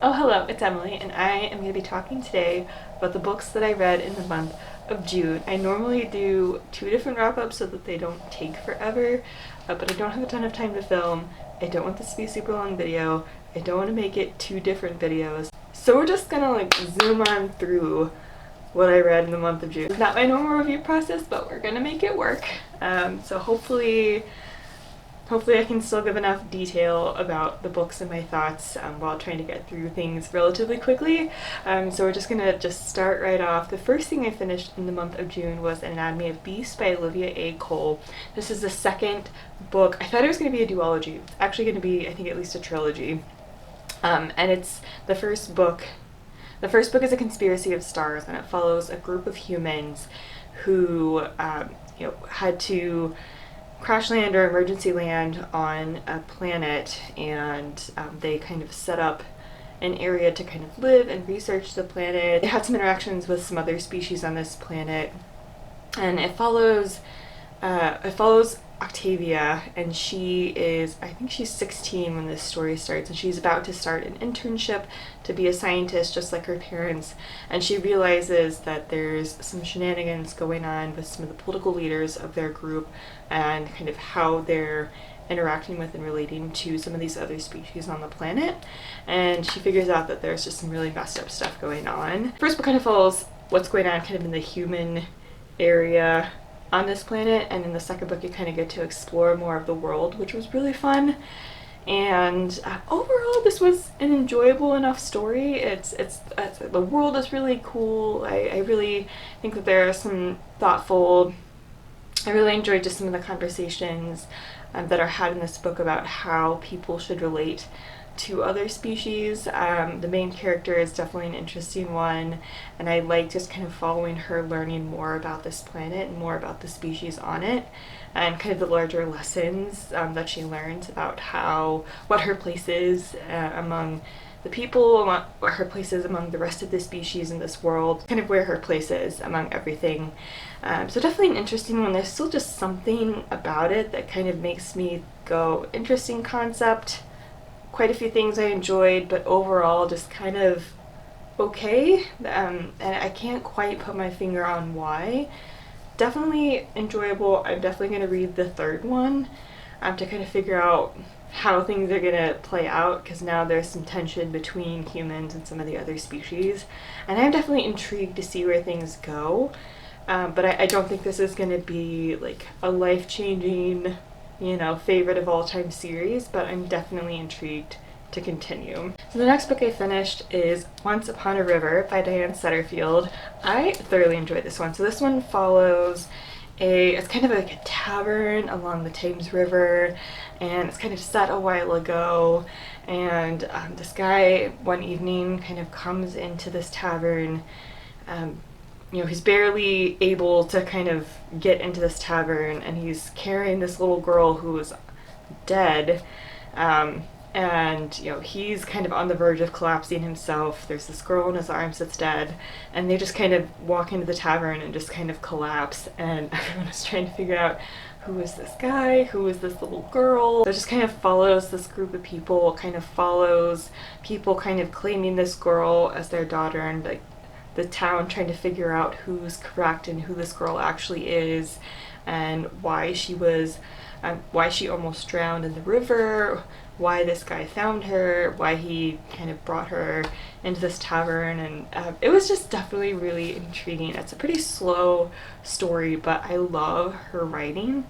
Oh, hello, it's Emily, and I am going to be talking today about the books that I read in the month of June. I normally do two different wrap-ups so that they don't take forever, but I don't have a ton of time to film. I don't want this to be a super long video. I don't want to make it two different videos. So we're just going to zoom on through what I read in the month of June. It's not my normal review process, but we're going to make it work. So hopefully I can still give enough detail about the books and my thoughts while trying to get through things relatively quickly. So we're just gonna start right off. The first thing I finished in the month of June was Anatomy of Beast by Olivia A. Cole. This is the second book. I thought it was going to be a duology. It's actually going to be, I think, at least a trilogy. And it's the first book. The first book is A Conspiracy of Stars, and it follows a group of humans who had to crash land or emergency land on a planet, and they kind of set up an area to kind of live and research the planet. They had some interactions with some other species on this planet, and it follows Octavia, and I think she's 16 when this story starts, and she's about to start an internship to be a scientist just like her parents, and she realizes that there's some shenanigans going on with some of the political leaders of their group and kind of how they're interacting with and relating to some of these other species on the planet, and she figures out that there's just some really messed up stuff going on. First book kind of follows what's going on kind of in the human area on this planet, and in the second book you kind of get to explore more of the world, which was really fun. And overall this was an enjoyable enough story. It's the world is really cool. I really think that there are some thoughtful, I really enjoyed just some of the conversations that are had in this book about how people should relate to other species. The main character is definitely an interesting one, and I like just kind of following her, learning more about this planet and more about the species on it, and kind of the larger lessons that she learns about what her place is among the people, what her place is among the rest of the species in this world, kind of where her place is among everything. So definitely an interesting one. There's still just something about it that kind of makes me go, interesting concept. Quite a few things I enjoyed, but overall just kind of okay, and I can't quite put my finger on why. Definitely enjoyable. I'm definitely going to read the third one to kind of figure out how things are going to play out, because now there's some tension between humans and some of the other species, and I'm definitely intrigued to see where things go, but I don't think this is going to be like a life-changing favorite of all time series, but I'm definitely intrigued to continue. So the next book I finished is Once Upon a River by Diane Setterfield. I thoroughly enjoyed this one. So this one follows it's kind of like a tavern along the Thames River, and it's kind of set a while ago, and this guy one evening kind of comes into this tavern. He's barely able to kind of get into this tavern, and he's carrying this little girl who is dead, and he's kind of on the verge of collapsing himself. There's this girl in his arms that's dead, and they just kind of walk into the tavern and just kind of collapse, and everyone is trying to figure out who is this guy, who is this little girl. So it just kind of follows this group of people, kind of follows people kind of claiming this girl as their daughter, and like the town trying to figure out who's correct and who this girl actually is, and why she almost drowned in the river, why this guy found her, why he kind of brought her into this tavern, and it was just definitely really intriguing. It's a pretty slow story, but I love her writing,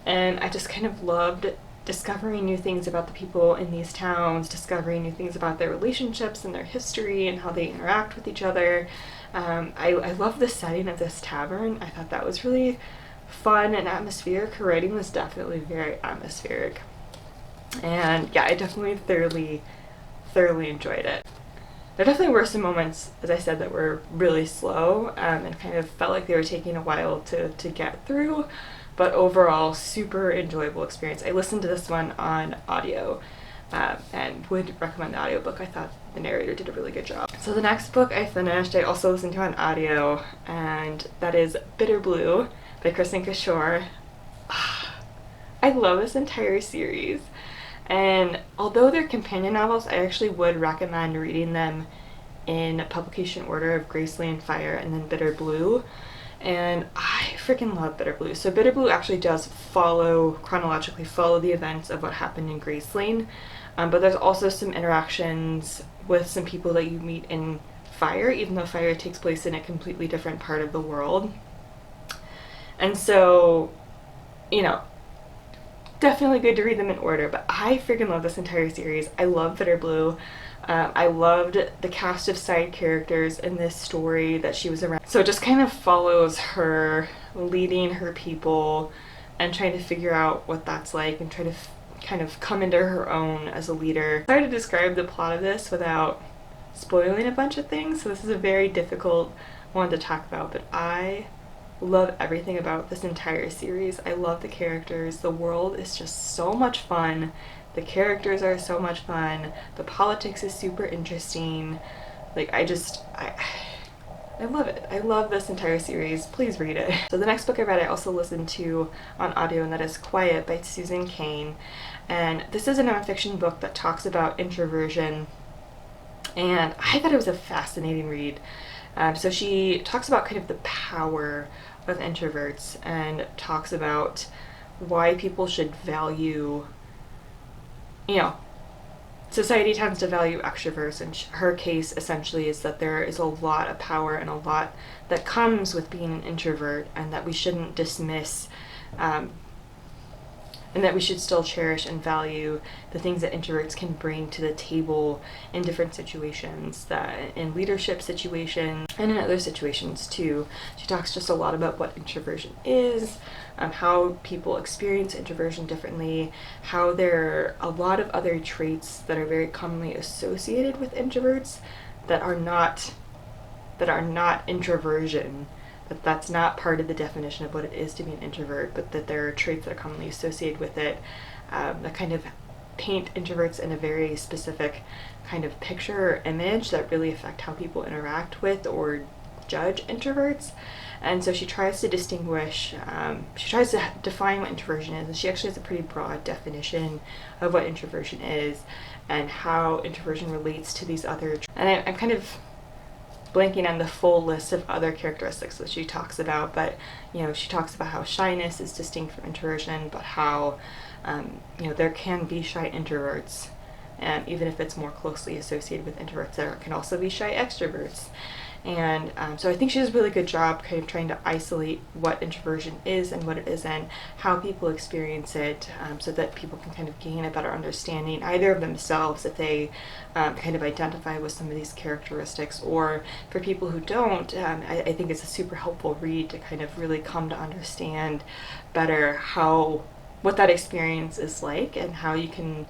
and I just kind of loved discovering new things about the people in these towns, discovering new things about their relationships and their history and how they interact with each other. I love the setting of this tavern. I thought that was really fun and atmospheric. Her writing was definitely very atmospheric. And yeah, I definitely thoroughly enjoyed it. There definitely were some moments, as I said, that were really slow and kind of felt like they were taking a while to get through, but overall, super enjoyable experience. I listened to this one on audio and would recommend the audiobook. I thought the narrator did a really good job. So the next book I finished, I also listened to on audio, and that is Bitter Blue by Kristen Kishore. I love this entire series. And although they're companion novels, I actually would recommend reading them in publication order of Graceland Fire and then Bitter Blue. And I freaking love Bitter Blue. So Bitter Blue actually does chronologically follow the events of what happened in Graceland. But there's also some interactions with some people that you meet in Fire, even though Fire takes place in a completely different part of the world. And so, you know, definitely good to read them in order, but I freaking love this entire series. I love Bitter Blue. I loved the cast of side characters in this story that she was around. So it just kind of follows her leading her people and trying to figure out what that's like and try to kind of come into her own as a leader. It's hard to describe the plot of this without spoiling a bunch of things, so this is a very difficult one to talk about, but I love everything about this entire series. I love the characters. The world is just so much fun. The characters are so much fun. The politics is super interesting. Like, I love it. I love this entire series. Please read it. So the next book I read, I also listened to on audio, and that is Quiet by Susan Cain. And this is a nonfiction book that talks about introversion, and I thought it was a fascinating read. So she talks about kind of the power of introverts and talks about why people should value, you know, society tends to value extroverts, and her case essentially is that there is a lot of power and a lot that comes with being an introvert, and that we shouldn't dismiss and that we should still cherish and value the things that introverts can bring to the table in different situations, that in leadership situations and in other situations too. She talks just a lot about what introversion is, how people experience introversion differently, how there are a lot of other traits that are very commonly associated with introverts that are not introversion. That's not part of the definition of what it is to be an introvert, but that there are traits that are commonly associated with it that kind of paint introverts in a very specific kind of picture or image that really affect how people interact with or judge introverts. And so she tries to distinguish, she tries to define what introversion is, and she actually has a pretty broad definition of what introversion is and how introversion relates to these other and I'm kind of blanking on the full list of other characteristics that she talks about, but you know, she talks about how shyness is distinct from introversion, but how you know, there can be shy introverts, and even if it's more closely associated with introverts, there can also be shy extroverts. And so I think she does a really good job kind of trying to isolate what introversion is and what it isn't, how people experience it, so that people can kind of gain a better understanding either of themselves if they kind of identify with some of these characteristics, or for people who don't, I think it's a super helpful read to kind of really come to understand better what that experience is like and how you can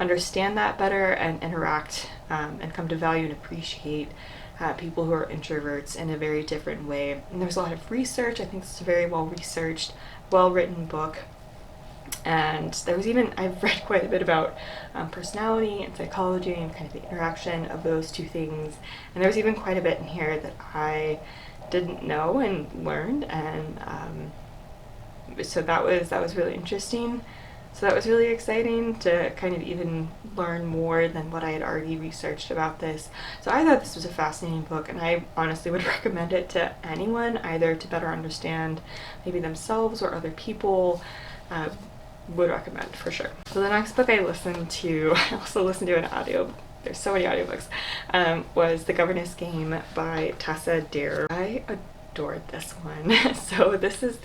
understand that better and interact and come to value and appreciate people who are introverts in a very different way. And there's a lot of research. I think it's a very well-researched, well-written book. And there was even, I've read quite a bit about personality and psychology and kind of the interaction of those two things. And there was even quite a bit in here that I didn't know and learned. And so that was really interesting. So that was really exciting to kind of even learn more than what I had already researched about this. So I thought this was a fascinating book, and I honestly would recommend it to anyone, either to better understand maybe themselves or other people. Would recommend for sure. So the next book I listened to, I also listened to an audio, there's so many audiobooks, was The Governess Game by Tessa Dare. I adored this one. So this is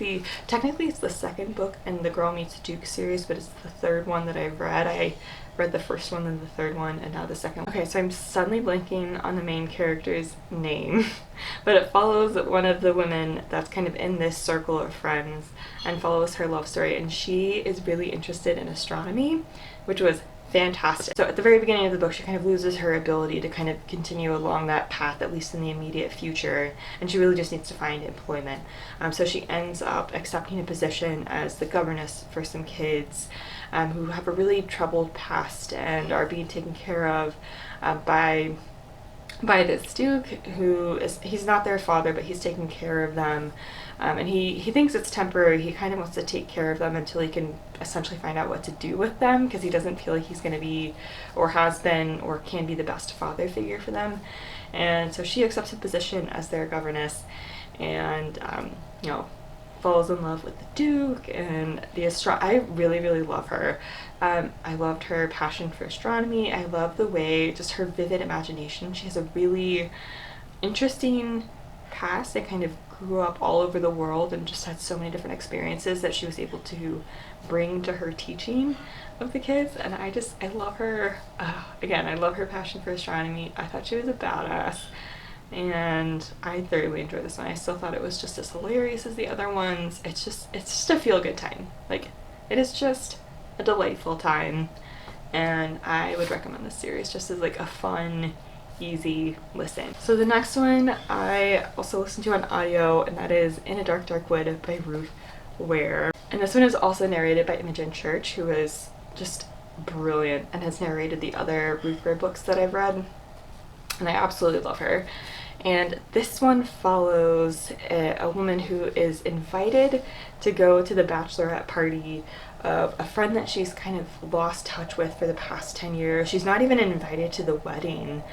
technically it's the second book in the Girl Meets Duke series, but it's the third one that I've read. I read the first one, then the third one, and now the second one. Okay, so I'm suddenly blanking on the main character's name, but it follows one of the women that's kind of in this circle of friends and follows her love story, and she is really interested in astronomy, which was fantastic. So at the very beginning of the book, she kind of loses her ability to kind of continue along that path, at least in the immediate future, and she really just needs to find employment. So she ends up accepting a position as the governess for some kids who have a really troubled past and are being taken care of by by this duke who is, he's not their father, but he's taking care of them. And he thinks it's temporary. He kind of wants to take care of them until he can essentially find out what to do with them, because he doesn't feel like he's going to be, or has been, or can be the best father figure for them. And so she accepts a position as their governess, and you know, falls in love with the duke. And I really, really love her. I loved her passion for astronomy. I love the way, just her vivid imagination. She has a really interesting past. They kind of grew up all over the world and just had so many different experiences that she was able to bring to her teaching of the kids. And I love her. Again, I love her passion for astronomy. I thought she was a badass, and I thoroughly enjoyed this one. I still thought it was just as hilarious as the other ones. It's just a feel-good time. Like, it is just a delightful time, and I would recommend this series just as like a fun, easy listen. So the next one I also listened to on audio, and that is In a Dark Dark Wood by Ruth Ware. And this one is also narrated by Imogen Church, who is just brilliant and has narrated the other Ruth Ware books that I've read, and I absolutely love her. And this one follows a woman who is invited to go to the bachelorette party of a friend that she's kind of lost touch with for the past 10 years. She's not even invited to the wedding,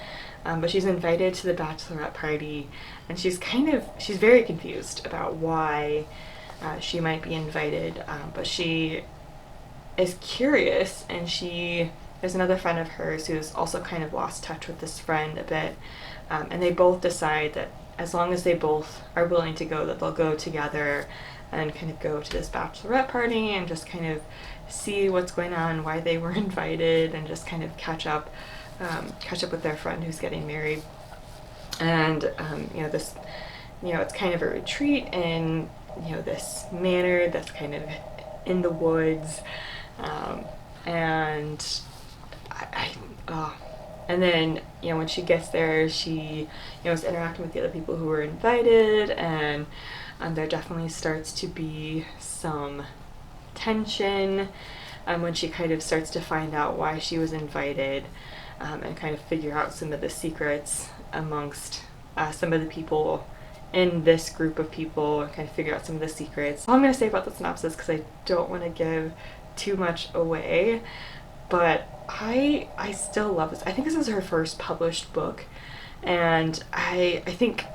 but she's invited to the bachelorette party, and she's very confused about why she might be invited, but she is curious, and there's another friend of hers who's also kind of lost touch with this friend a bit, and they both decide that as long as they both are willing to go, that they'll go together and kind of go to this bachelorette party and just kind of see what's going on, why they were invited, and just kind of catch up with their friend who's getting married. And it's kind of a retreat in this manor that's kind of in the woods, and and then when she gets there, she is interacting with the other people who were invited, and there definitely starts to be some tension when she kind of starts to find out why she was invited, and kind of figure out some of the secrets amongst some of the people in this group of people, and kind of figure out some of the secrets. All I'm going to say about the synopsis, because I don't want to give too much away, but I still love this. I think this is her first published book, and I think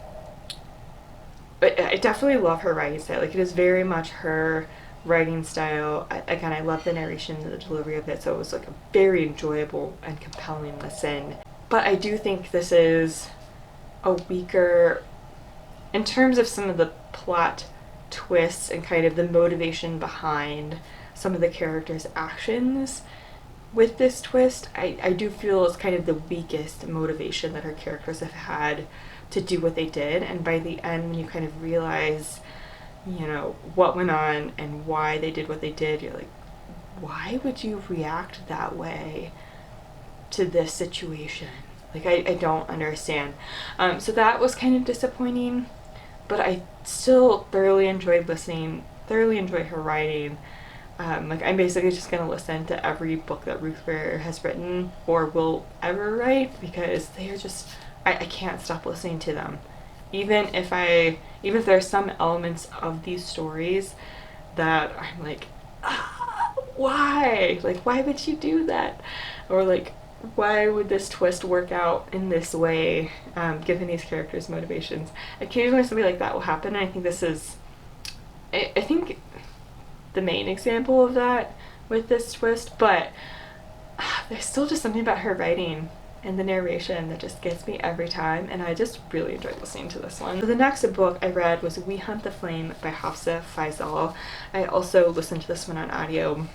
I definitely love her writing style. Like, it is very much her writing style. Again, I love the narration and the delivery of it, so it was like a very enjoyable and compelling listen. But I do think this is a weaker, in terms of some of the plot twists and kind of the motivation behind some of the characters' actions. With this twist, I do feel it's kind of the weakest motivation that her characters have had to do what they did. And by the end, when you kind of realize, what went on and why they did what they did, you're like, why would you react that way to this situation? Like, I don't understand. So that was kind of disappointing, but I still thoroughly enjoyed listening, thoroughly enjoyed her writing. Like, I'm basically just going to listen to every book that Ruth Ware has written or will ever write, because they are just, I can't stop listening to them. Even if there are some elements of these stories that I'm like, why? Like, why would you do that? Or like, why would this twist work out in this way, given these characters' motivations? Occasionally something like that will happen, and I think this is, I think the main example of that with this twist, but there's still just something about her writing and the narration that just gets me every time, and I just really enjoyed listening to this one. So the next book I read was We Hunt the Flame by Hafsa Faizal. I also listened to this one on audio,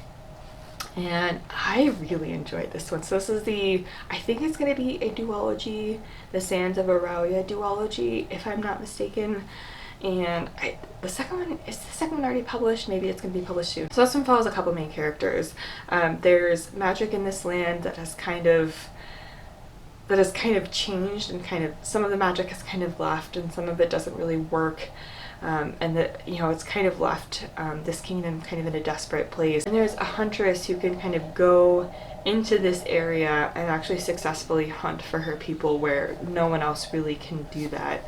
and I really enjoyed this one. So this is I think it's going to be a duology, the Sands of Arauia duology, if I'm not mistaken. And the second one already published? Maybe it's going to be published soon. So this one follows a couple main characters. There's magic in this land that has kind of changed, and kind of some of the magic has kind of left, and some of it doesn't really work. and that, you know, it's kind of left this kingdom kind of in a desperate place. And there's a huntress who can kind of go into this area and actually successfully hunt for her people where no one else really can do that.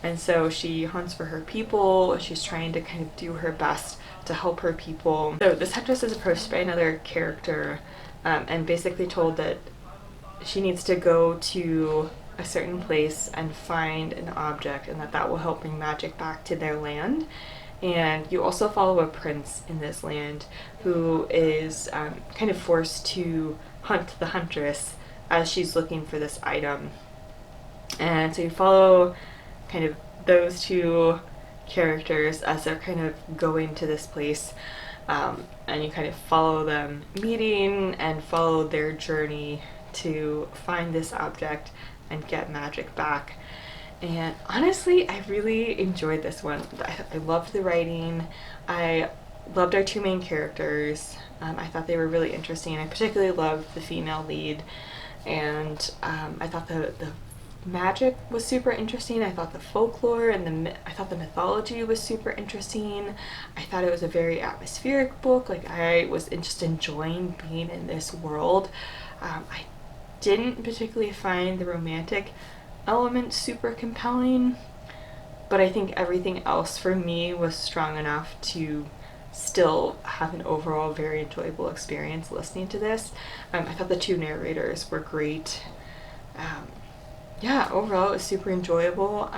And so she hunts for her people. She's trying to kind of do her best to help her people. So this huntress is approached by another character and basically told that she needs to go to a certain place and find an object, and that will help bring magic back to their land. And you also follow a prince in this land who is kind of forced to hunt the huntress as she's looking for this item. And so you follow kind of those two characters as they're kind of going to this place, and you kind of follow them meeting and follow their journey to find this object and get magic back. And honestly, I really enjoyed this one. I loved the writing. I loved our two main characters. I thought they were really interesting. I particularly loved the female lead, and I thought the magic was super interesting. I thought the folklore and I thought the mythology was super interesting. I thought it was a very atmospheric book. Like, I was just enjoying being in this world. I didn't particularly find the romantic element super compelling, but I think everything else for me was strong enough to still have an overall very enjoyable experience listening to this. I thought the two narrators were great. Yeah, overall it was super enjoyable.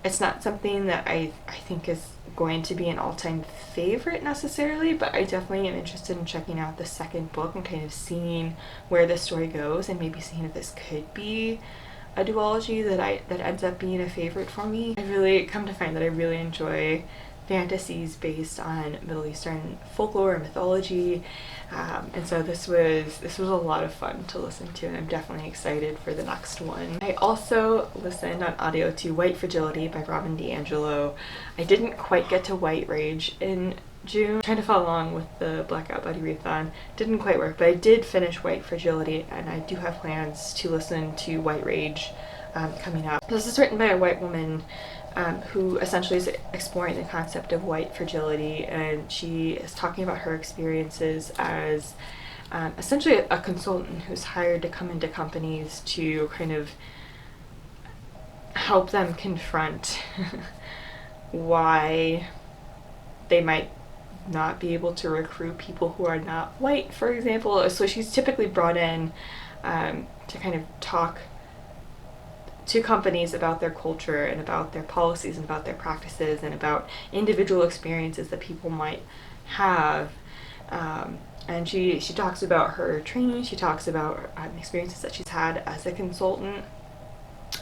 It's not something that I think is going to be an all-time favorite necessarily, but I definitely am interested in checking out the second book and kind of seeing where the story goes, and maybe seeing if this could be a duology that ends up being a favorite for me. I really come to find that I really enjoy fantasies based on Middle Eastern folklore and mythology, and so this was a lot of fun to listen to, and I'm definitely excited for the next one. I also listened on audio to White Fragility by Robin DiAngelo. I didn't quite get to White Rage in June. Trying to follow along with the Blackout Buddy Readathon didn't quite work, but I did finish White Fragility, and I do have plans to listen to White Rage coming up. This is written by a white woman who essentially is exploring the concept of white fragility, and she is talking about her experiences as essentially a consultant who's hired to come into companies to kind of help them confront why they might not be able to recruit people who are not white, for example. So she's typically brought in to kind of talk to companies about their culture and about their policies and about their practices and about individual experiences that people might have. And she talks about her training, she talks about experiences that she's had as a consultant,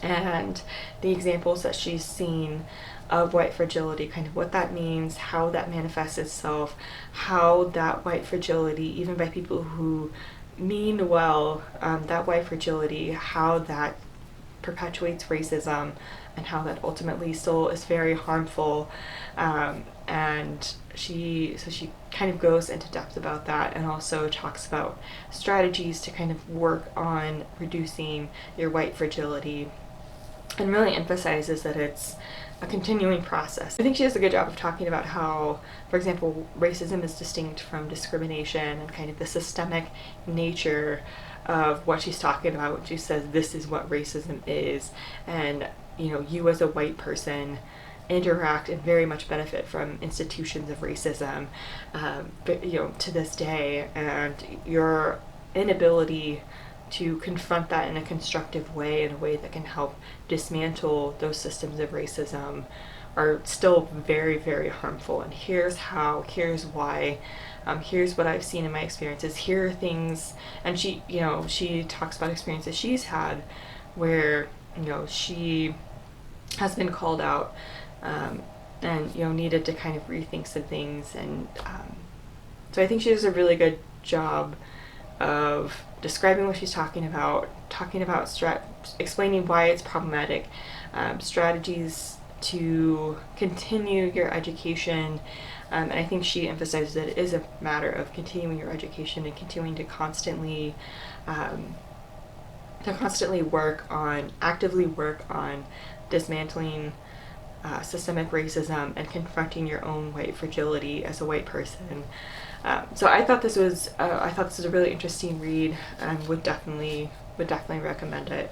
and the examples that she's seen of white fragility, kind of what that means, how that manifests itself, how that white fragility, even by people who mean well, that white fragility, how that perpetuates racism, and how that ultimately still is very harmful. And she kind of goes into depth about that, and also talks about strategies to kind of work on reducing your white fragility, and really emphasizes that it's a continuing process. I think she does a good job of talking about how, for example, racism is distinct from discrimination, and kind of the systemic nature of what she's talking about when she says this is what racism is. And you as a white person interact and very much benefit from institutions of racism, to this day, and your inability to confront that in a constructive way, in a way that can help dismantle those systems of racism, are still very, very harmful. And here's how, here's why, here's what I've seen in my experiences, here are things. And she talks about experiences she's had where, she has been called out, and, needed to kind of rethink some things. And so I think she does a really good job of describing what she's talking about explaining why it's problematic, strategies to continue your education, and I think she emphasizes that it is a matter of continuing your education and continuing to constantly actively work on dismantling systemic racism and confronting your own white fragility as a white person. So I thought this was a really interesting read, and would definitely recommend it.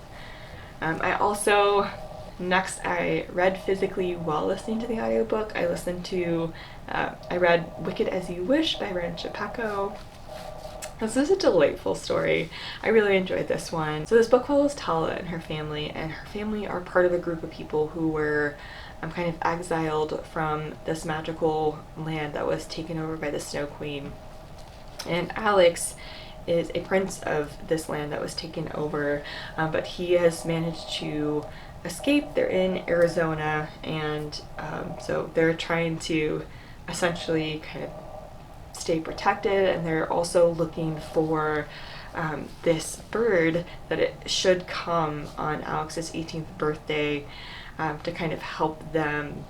Next I read physically while listening to the audiobook. I read Wicked as You Wish by Ren Shipeko. This is a delightful story. I really enjoyed this one. So this book follows Stalah and her family are part of a group of people who were kind of exiled from this magical land that was taken over by the Snow Queen. And Alex is a prince of this land that was taken over, but he has managed to escape. They're in Arizona, and so they're trying to essentially kind of stay protected, and they're also looking for this bird that it should come on Alex's 18th birthday to kind of help them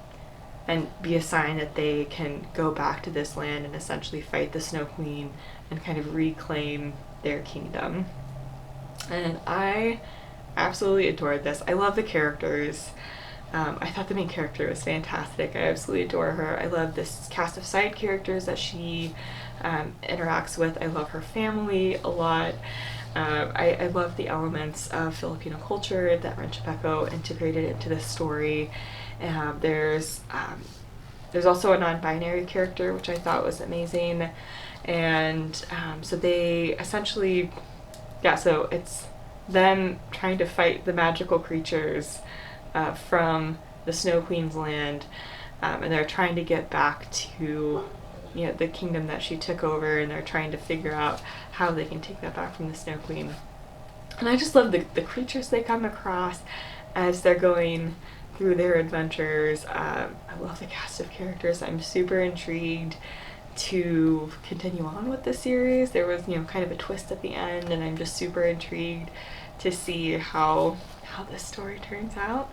and be a sign that they can go back to this land and essentially fight the Snow Queen and kind of reclaim their kingdom. And I absolutely adored this. I love the characters. I thought the main character was fantastic. I absolutely adore her. I love this cast of side characters that she interacts with. I love her family a lot. I love the elements of Filipino culture that Ren Shipeko integrated into this story. There's also a non-binary character, which I thought was amazing. And so they essentially, so it's them trying to fight the magical creatures from the Snow Queen's land, and they're trying to get back to the kingdom that she took over, and they're trying to figure out how they can take that back from the Snow Queen. And I just love the creatures they come across as they're going through their adventures. I love the cast of characters. I'm super intrigued to continue on with the series. There was kind of a twist at the end, and I'm just super intrigued to see how this story turns out.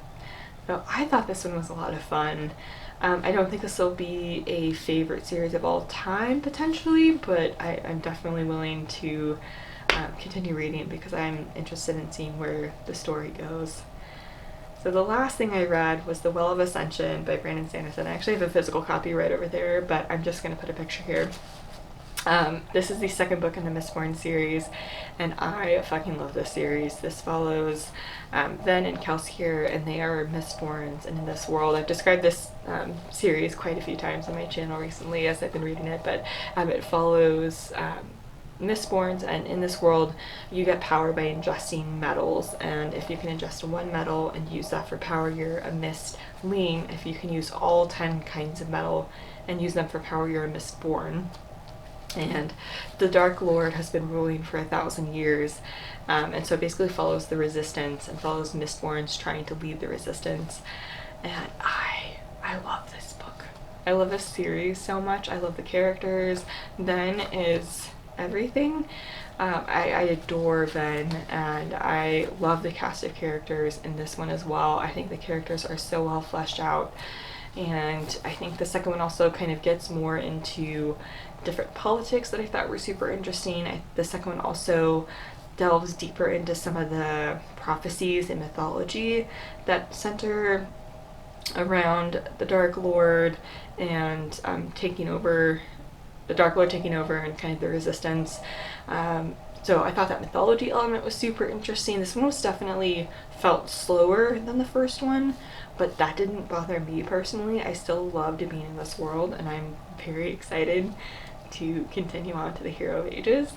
So I thought this one was a lot of fun. I don't think this will be a favorite series of all time, potentially, but I'm definitely willing to continue reading because I'm interested in seeing where the story goes. So the last thing I read was The Well of Ascension by Brandon Sanderson. I actually have a physical copy right over there, but I'm just going to put a picture here. This is the second book in the Mistborn series, and I fucking love this series. This follows Ven and Kelsier, and they are Mistborns, and in this world, I've described this series quite a few times on my channel recently as I've been reading it, but it follows Mistborns, and in this world you get power by ingesting metals, and if you can ingest one metal and use that for power, you're a Mistling. If you can use all 10 kinds of metal and use them for power, you're a Mistborn. And the Dark Lord has been ruling for 1,000 years, and so it basically follows the resistance and follows Mistborns trying to lead the resistance. And I love this book. I love this series so much. I love the characters. Ven is everything. I adore Ven, and I love the cast of characters in this one as well. I think the characters are so well fleshed out, and I think the second one also kind of gets more into different politics that I thought were super interesting. The second one also delves deeper into some of the prophecies and mythology that center around the Dark Lord and the Dark Lord taking over and kind of the resistance. So I thought that mythology element was super interesting. This one was definitely felt slower than the first one, but that didn't bother me personally. I still loved being in this world, and I'm very excited to continue on to the Hero of Ages.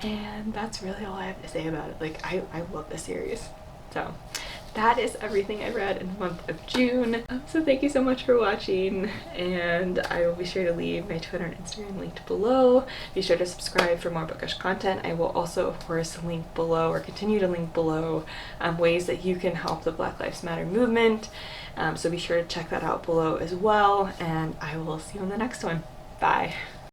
And that's really all I have to say about it. Like, I love this series. So that is everything I read in the month of June. So thank you so much for watching, and I will be sure to leave my Twitter and Instagram linked below. Be sure to subscribe for more bookish content. I will also, of course, link below, or continue to link below, ways that you can help the Black Lives Matter movement. So be sure to check that out below as well, and I will see you on the next one. Bye.